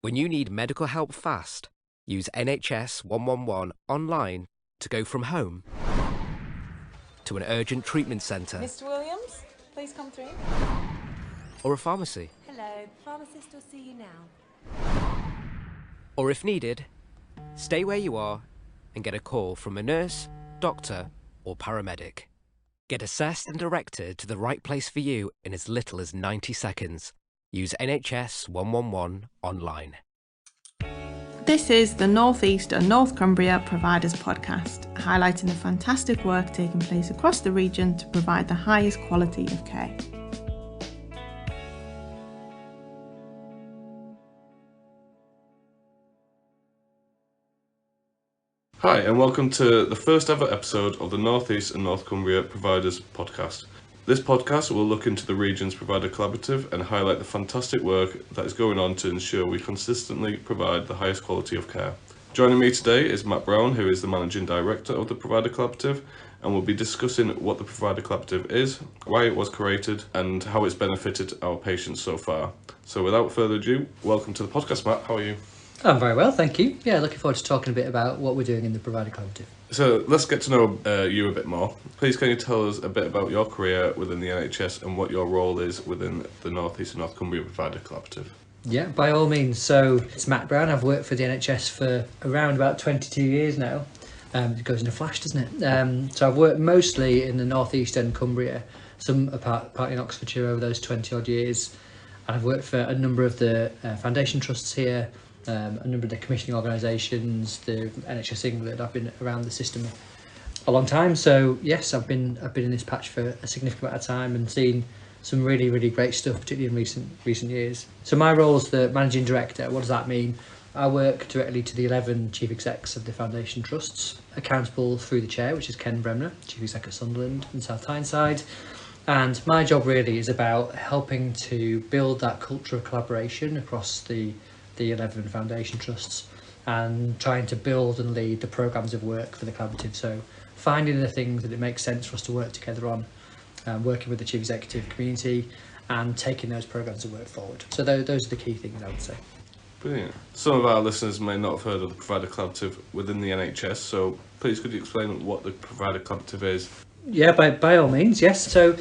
When you need medical help fast, use NHS 111 online to go from home to an urgent treatment centre Mr. Williams, please come through. or a pharmacy. Hello, pharmacist will see you now. Or if needed, stay where you are and get a call from a nurse, doctor or paramedic. Get assessed and directed to the right place for you in as little as 90 seconds. Use NHS 111 online. This is the North East and North Cumbria Providers Podcast, highlighting the fantastic work taking place across the region to provide the highest quality of care. Hi, and welcome to the first ever episode of the North East and North Cumbria Providers Podcast. This podcast will look into the region's provider collaborative and highlight the fantastic work that is going on to ensure we consistently provide the highest quality of care. Joining me today is Matt Brown, who is the Managing Director of the Provider Collaborative, and we'll be discussing what the Provider Collaborative is, why it was created, and how it's benefited our patients so far. So without further ado, welcome to the podcast, Matt. How are you? I'm very well, thank you. Yeah, looking forward to talking a bit about what we're doing in the Provider Collaborative. So let's get to know you a bit more. Please can you tell us a bit about your career within the NHS and what your role is within the North East and North Cumbria Provider Collaborative? Yeah, by all means. So it's Matt Brown. I've worked for the NHS for around about 22 years now. It goes in a flash, doesn't it? So I've worked mostly in the North East and Cumbria, some part in Oxfordshire over those 20 odd years. And I've worked for a number of the foundation trusts here, a number of the commissioning organisations, the NHS England. I've been around the system a long time, so yes, I've been in this patch for a significant amount of time and seen some really great stuff, particularly in recent years. So my role as the managing director, what does that mean? I work directly to the 11 chief execs of the foundation trusts, accountable through the chair, which is Ken Bremner, chief exec at Sunderland and South Tyneside. And my job really is about helping to build that culture of collaboration across the 11 foundation trusts and trying to build and lead the programmes of work for the collaborative. So finding the things that it makes sense for us to work together on, working with the chief executive community and taking those programmes of work forward. So those are the key things I would say. Brilliant. Some of our listeners may not have heard of the Provider Collaborative within the NHS, so please could you explain what the Provider Collaborative is? Yeah, by all means, yes. So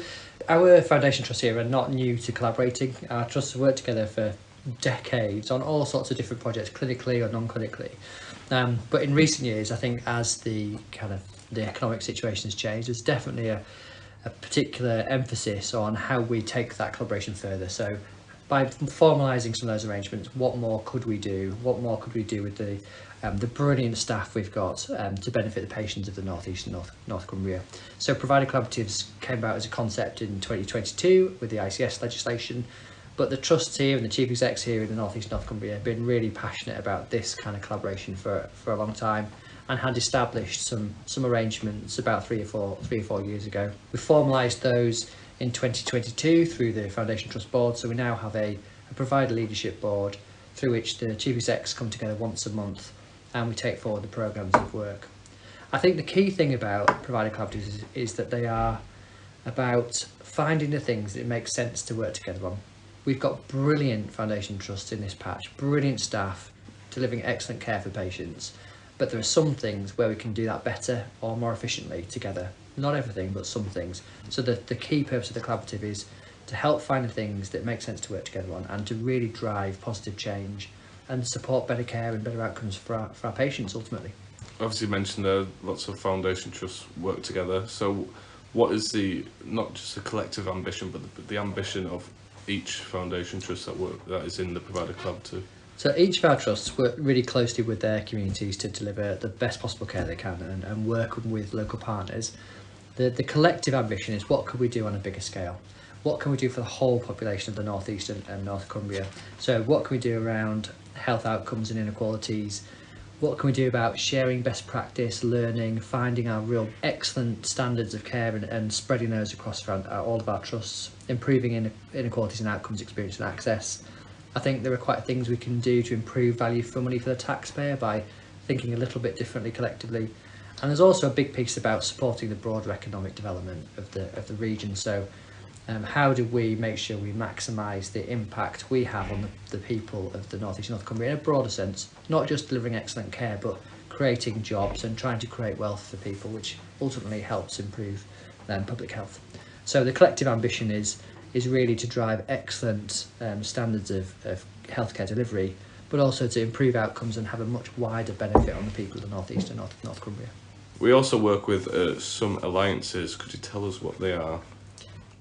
our foundation trusts here are not new to collaborating. Our trusts have worked together for decades on all sorts of different projects, clinically or non-clinically. But in recent years, I think as the economic situation has changed, there's definitely a particular emphasis on how we take that collaboration further. So by formalising some of those arrangements, what more could we do? What more could we do with the brilliant staff we've got to benefit the patients of the North East and North Cumbria? So provider collaboratives came about as a concept in 2022 with the ICS legislation. But the trusts here and the chief execs here in the North East North Cumbria have been really passionate about this kind of collaboration for a long time and had established some arrangements about three or four years ago. We formalised those in 2022 through the Foundation Trust Board, so we now have a provider leadership board through which the chief execs come together once a month and we take forward the programmes of work. I think the key thing about provider collaboratives is that they are about finding the things that it makes sense to work together on. We've got brilliant foundation trusts in this patch, brilliant staff delivering excellent care for patients, but there are some things where we can do that better or more efficiently together. Not everything, but some things. So the key purpose of the collaborative is to help find the things that make sense to work together on and to really drive positive change and support better care and better outcomes for our patients ultimately. Obviously you mentioned there lots of foundation trusts work together, so what is not just the collective ambition, but the ambition of each foundation trust that is in the Provider Collaborative? So each of our trusts work really closely with their communities to deliver the best possible care they can and work with local partners. The collective ambition is what could we do on a bigger scale? What can we do for the whole population of the North East and North Cumbria? So what can we do around health outcomes and inequalities? What can we do about sharing best practice, learning, finding our real excellent standards of care and spreading those across all of our trusts, improving inequalities in outcomes, experience and access? I think there are quite things we can do to improve value for money for the taxpayer by thinking a little bit differently collectively. And there's also a big piece about supporting the broader economic development of the region. So How do we make sure we maximise the impact we have on the people of the North East and North Cumbria in a broader sense, not just delivering excellent care, but creating jobs and trying to create wealth for people, which ultimately helps improve public health. So the collective ambition is really to drive excellent standards of healthcare delivery, but also to improve outcomes and have a much wider benefit on the people of the North East and North Cumbria. We also work with some alliances. Could you tell us what they are?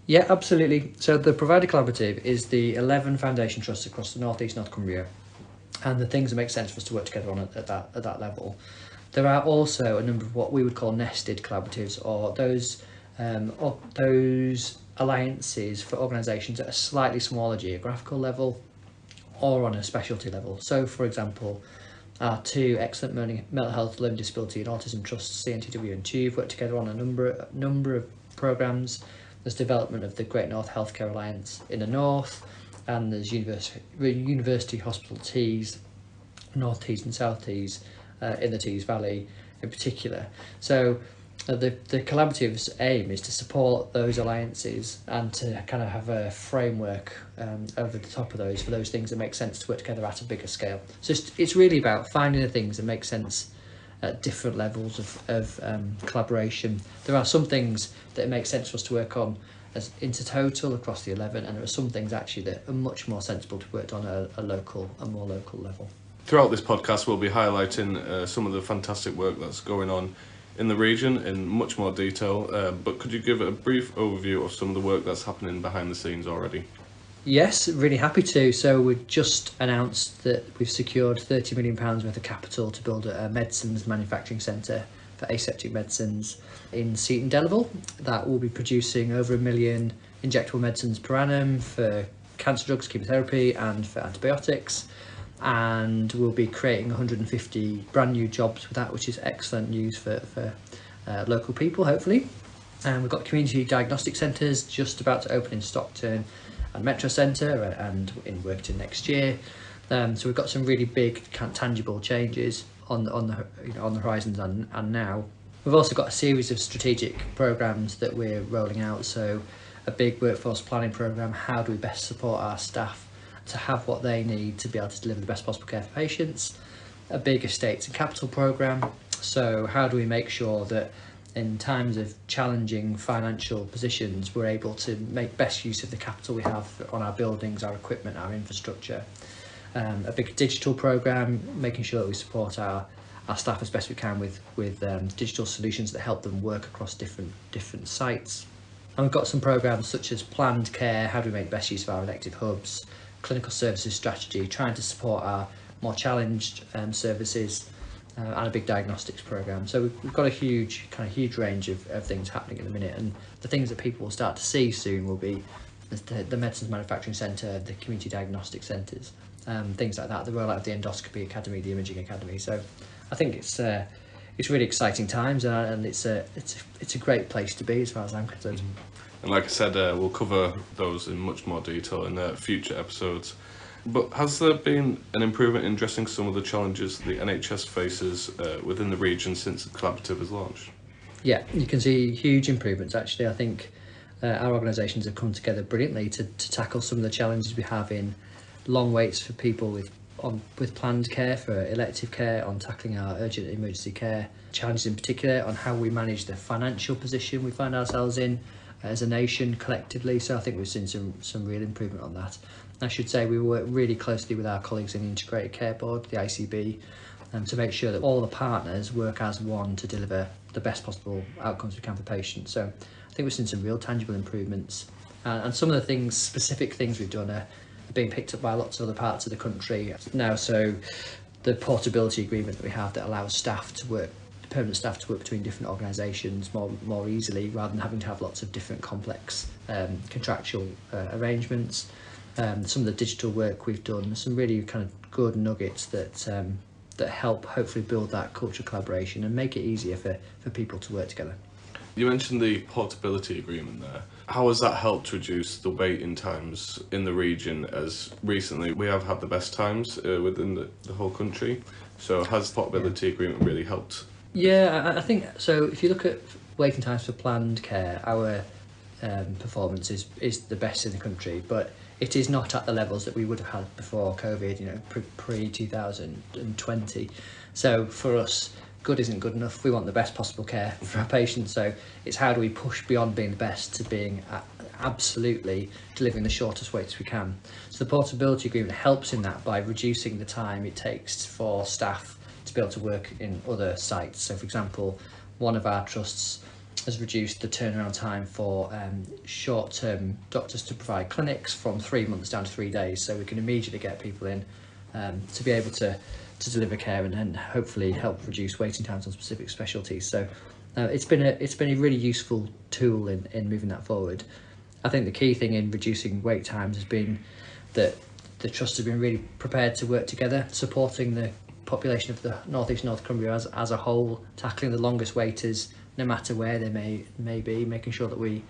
Yeah, absolutely. So the Provider Collaborative is the 11 foundation trusts across the North East, North Cumbria, and the things that make sense for us to work together on at that level. There are also a number of what we would call nested collaboratives, or those alliances for organisations at a slightly smaller geographical level or on a specialty level. So, for example, our two excellent mental health, learning disability and autism trusts, CNTW and TUVE, work together on a number of programmes. There's development of the Great North Healthcare Alliance in the north, and there's University Hospital Tees, North Tees and South Tees in the Tees Valley in particular. So the collaborative's aim is to support those alliances and to kind of have a framework over the top of those for those things that make sense to work together at a bigger scale. So it's really about finding the things that make sense at different levels of collaboration. There are some things that make sense for us to work on as intertotal across the 11, and there are some things actually that are much more sensible to work on a more local level. Throughout this podcast, we'll be highlighting some of the fantastic work that's going on in the region in much more detail, but could you give a brief overview of some of the work that's happening behind the scenes already? Yes, really happy to. So we've just announced that we've secured £30 million worth of capital to build a medicines manufacturing centre for aseptic medicines in Seaton Delaval that will be producing over 1 million injectable medicines per annum for cancer drugs, chemotherapy and for antibiotics. And we'll be creating 150 brand new jobs with that, which is excellent news for local people, hopefully. And we've got community diagnostic centres just about to open in Stockton and Metro Centre and in Workington next year. So we've got some really big tangible changes on the horizons and now. We've also got a series of strategic programmes that we're rolling out. So a big workforce planning programme. How do we best support our staff to have what they need to be able to deliver the best possible care for patients? A big estates and capital programme. So how do we make sure that in times of challenging financial positions, we're able to make best use of the capital we have on our buildings, our equipment, our infrastructure. A big digital programme, making sure that we support our staff as best we can with digital solutions that help them work across different sites. And we've got some programmes such as planned care, how do we make best use of our elective hubs, clinical services strategy, trying to support our more challenged services, and a big diagnostics programme. So we've got a huge range of things happening at the minute, and the things that people will start to see soon will be the Medicines Manufacturing Centre, the community diagnostic centres, things like that, the rollout of the Endoscopy Academy, the Imaging Academy. So I think it's really exciting times, and it's a great place to be as far as I'm concerned. And like I said, we'll cover those in much more detail in future episodes. But has there been an improvement in addressing some of the challenges the NHS faces within the region since the collaborative was launched? Yeah, you can see huge improvements actually. I think our organisations have come together brilliantly to tackle some of the challenges we have in long waits for people with planned care, for elective care, on tackling our urgent emergency care challenges in particular, on how we manage the financial position we find ourselves in as a nation collectively. So I think we've seen some real improvement on that. I should say we work really closely with our colleagues in the Integrated Care Board, the ICB, to make sure that all the partners work as one to deliver the best possible outcomes we can for patients. So I think we've seen some real tangible improvements, and some of the specific things we've done are being picked up by lots of other parts of the country now. So the portability agreement that we have that allows permanent staff to work between different organisations more easily, rather than having to have lots of different complex contractual arrangements. Some of the digital work we've done, some really kind of good nuggets that help hopefully build that culture of collaboration and make it easier for people to work together. You mentioned the portability agreement there. How has that helped reduce the waiting times in the region, as recently we have had the best times within the whole country? So has the portability agreement really helped? Yeah, I think so. If you look at waiting times for planned care, our performance is the best in the country, but it is not at the levels that we would have had before COVID, pre 2020. So for us, good isn't good enough. We want the best possible care for our patients. So it's how do we push beyond being the best to being absolutely delivering the shortest waits we can. So the portability agreement helps in that by reducing the time it takes for staff to be able to work in other sites. So for example, one of our trusts has reduced the turnaround time for short-term doctors to provide clinics from 3 months down to 3 days, so we can immediately get people in to be able to deliver care and hopefully help reduce waiting times on specific specialties. So it's been a really useful tool in moving that forward. I think the key thing in reducing wait times has been that the trusts have been really prepared to work together, supporting the population of the North East North Cumbria as a whole, tackling the longest waiters no matter where they may be, making sure that we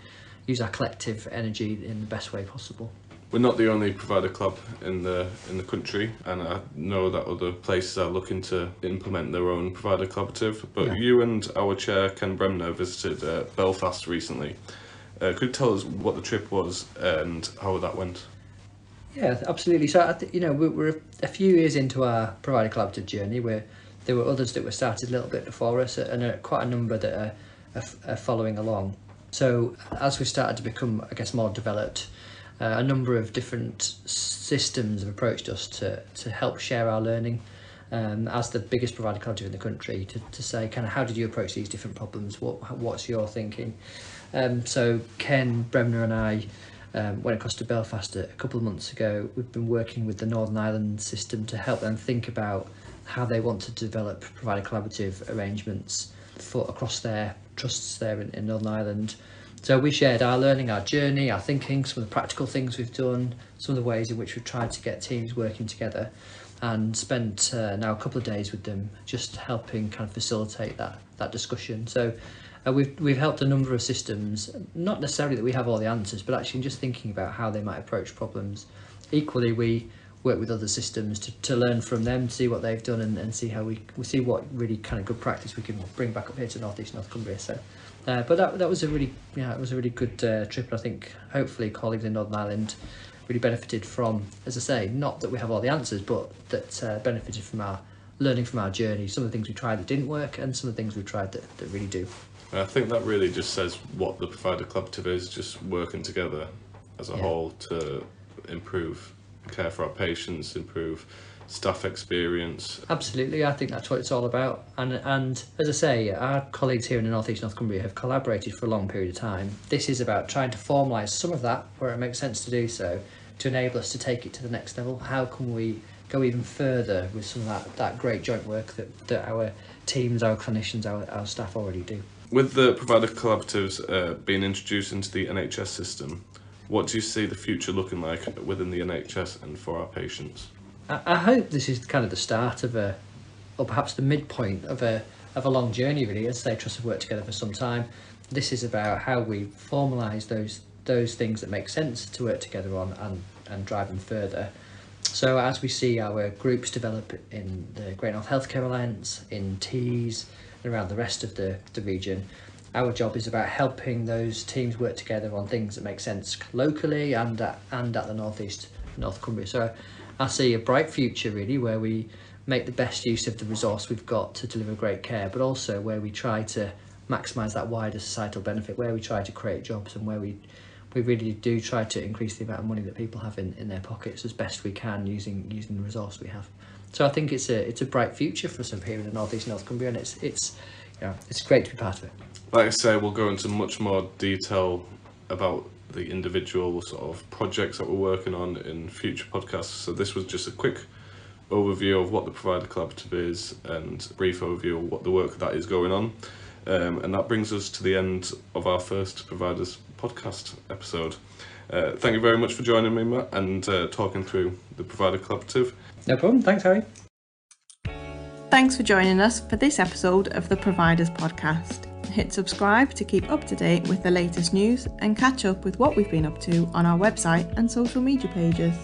use our collective energy in the best way possible. We're not the only provider club in the country, and I know that other places are looking to implement their own provider collaborative, but you and our chair Ken Bremner visited Belfast recently. Could you tell us what the trip was and how that went? Yeah, absolutely. So we're a few years into our provider collaborative journey, where there were others that were started a little bit before us, and quite a number that are following along. So as we started to become, I guess, more developed, a number of different systems have approached us to help share our learning as the biggest provider collaborative in the country, to say kind of how did you approach these different problems, what's your thinking. So Ken Bremner and I went across to Belfast a couple of months ago. We've been working with the Northern Ireland system to help them think about how they want to develop provider collaborative arrangements across their trusts there in Northern Ireland. So we shared our learning, our journey, our thinking, some of the practical things we've done, some of the ways in which we've tried to get teams working together, and spent now a couple of days with them just helping kind of facilitate that discussion. So we've helped a number of systems, not necessarily that we have all the answers, but actually just thinking about how they might approach problems. Equally, we work with other systems to learn from them, see what they've done, and see how we see what really kind of good practice we can bring back up here to North East North Cumbria. So but that was a really good trip, and I think hopefully colleagues in Northern Ireland really benefited from, as I say, not that we have all the answers, but that benefited from our learning from our journey, some of the things we tried that didn't work and some of the things we've tried that really do. I think that really just says what the provider collaborative is, just working together as a whole to improve care for our patients, improve staff experience. Absolutely, I think that's what it's all about. And as I say, our colleagues here in the North East North Cumbria have collaborated for a long period of time. This is about trying to formalise some of that where it makes sense to do so, to enable us to take it to the next level. How can we go even further with some of that great joint work that our teams, our clinicians, our staff already do? With the provider collaboratives being introduced into the NHS system, what do you see the future looking like within the NHS and for our patients? I hope this is kind of the start of or perhaps the midpoint of a long journey, really. As I say, trusts have worked together for some time. This is about how we formalise those things that make sense to work together on and drive them further. So as we see our groups develop in the Great North Healthcare Alliance, in TEAS, and around the rest of the region, our job is about helping those teams work together on things that make sense locally and at the North East North Cumbria. So I see a bright future, really, where we make the best use of the resource we've got to deliver great care, but also where we try to maximise that wider societal benefit, where we try to create jobs, and where we really do try to increase the amount of money that people have in their pockets as best we can using the resource we have. So I think it's a bright future for us up here in the North East North Cumbria, and it's great to be part of it. Like I say, we'll go into much more detail about the individual sort of projects that we're working on in future podcasts. So this was just a quick overview of what the provider collaborative is and a brief overview of what the work that is going on. And that brings us to the end of our first Providers podcast episode. Thank you very much for joining me, Matt, and talking through the provider collaborative. No problem. Thanks, Harry. Thanks for joining us for this episode of the Providers Podcast. Hit subscribe to keep up to date with the latest news and catch up with what we've been up to on our website and social media pages.